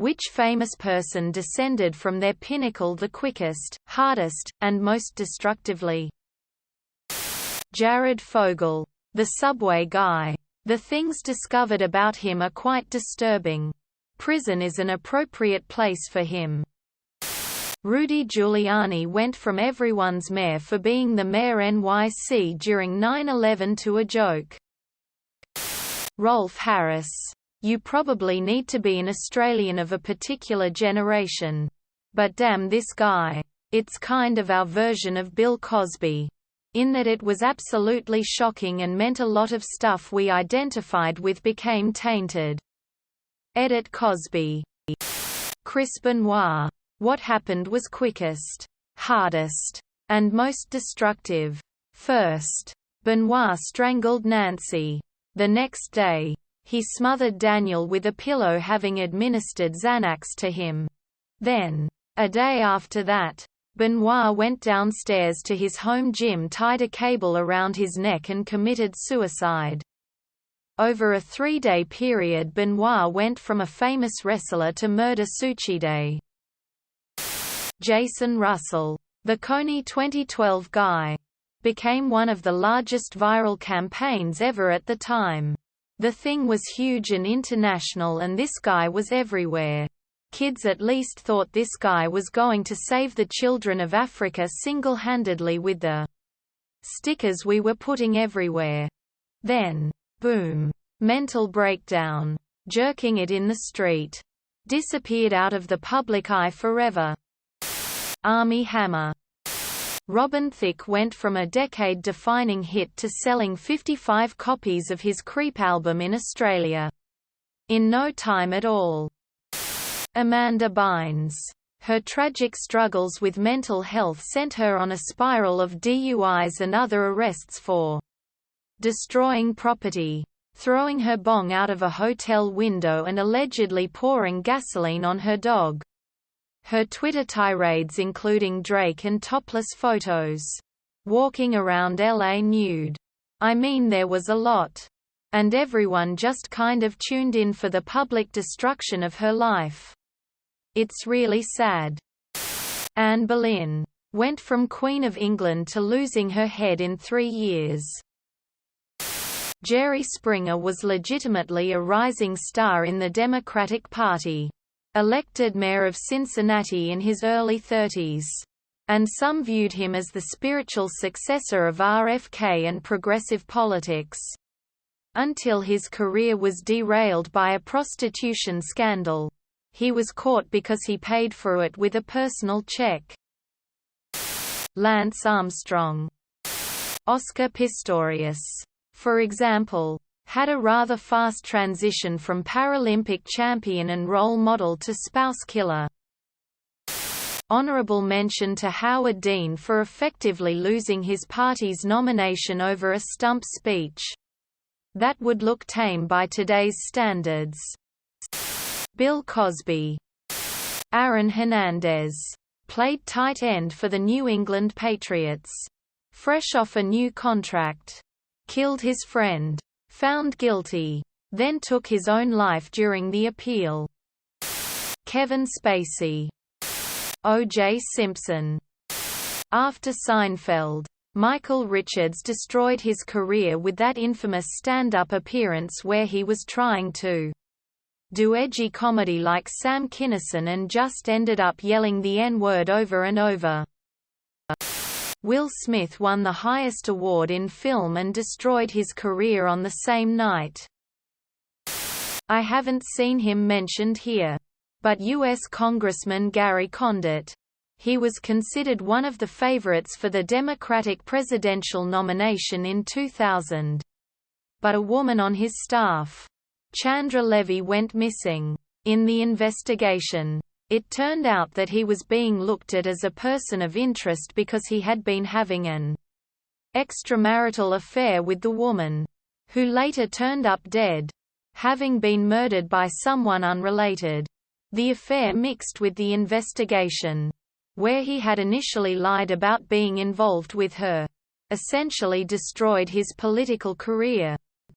Which famous person descended from their pinnacle the quickest, hardest, and most destructively? Jared Fogle. The subway guy. The things discovered about him are quite disturbing. Prison is an appropriate place for him. Rudy Giuliani went from everyone's mayor for being the mayor NYC during 9/11 to a joke. Rolf Harris. You probably need to be an Australian of a particular generation. But damn this guy. It's kind of our version of Bill Cosby. In that it was absolutely shocking and meant a lot of stuff we identified with became tainted. Edit Cosby. Chris Benoit. What happened was quickest, hardest, and most destructive. First, Benoit strangled Nancy. The next day, he smothered Daniel with a pillow, having administered Xanax to him. Then, a day after that, Benoit went downstairs to his home gym, tied a cable around his neck and committed suicide. Over a 3-day period, Benoit went from a famous wrestler to murder suicide. Jason Russell. The Coney 2012 guy. Became one of the largest viral campaigns ever at the time. The thing was huge and international, and this guy was everywhere. Kids at least thought this guy was going to save the children of Africa single-handedly with the stickers we were putting everywhere. Then, boom. Mental breakdown. Jerking it in the street. Disappeared out of the public eye forever. Armie Hammer. Robin Thicke went from a decade-defining hit to selling 55 copies of his Creep album in Australia. In no time at all. Amanda Bynes. Her tragic struggles with mental health sent her on a spiral of DUIs and other arrests for destroying property, throwing her bong out of a hotel window, and allegedly pouring gasoline on her dog. Her Twitter tirades including Drake and topless photos. Walking around LA nude. I mean, there was a lot. And everyone just kind of tuned in for the public destruction of her life. It's really sad. Anne Boleyn. Went from Queen of England to losing her head in 3 years. Jerry Springer was legitimately a rising star in the Democratic Party. Elected mayor of Cincinnati in his early 30s. And some viewed him as the spiritual successor of RFK and progressive politics. Until his career was derailed by a prostitution scandal. He was caught because he paid for it with a personal check. Lance Armstrong. Oscar Pistorius. For example, had a rather fast transition from Paralympic champion and role model to spouse killer. Honorable mention to Howard Dean for effectively losing his party's nomination over a stump speech. That would look tame by today's standards. Bill Cosby. Aaron Hernandez. Played tight end for the New England Patriots. Fresh off a new contract. Killed his friend. Found guilty. Then took his own life during the appeal. Kevin Spacey. O.J. Simpson. After Seinfeld, Michael Richards destroyed his career with that infamous stand-up appearance where he was trying to do edgy comedy like Sam Kinison and just ended up yelling the N-word over and over. Will Smith won the highest award in film and destroyed his career on the same night. I haven't seen him mentioned here. But U.S. Congressman Gary Condit. He was considered one of the favorites for the Democratic presidential nomination in 2000. But a woman on his staff, Chandra Levy, went missing. In the investigation, it turned out that he was being looked at as a person of interest because he had been having an extramarital affair with the woman, who later turned up dead, having been murdered by someone unrelated. The affair mixed with the investigation, where he had initially lied about being involved with her, essentially destroyed his political career.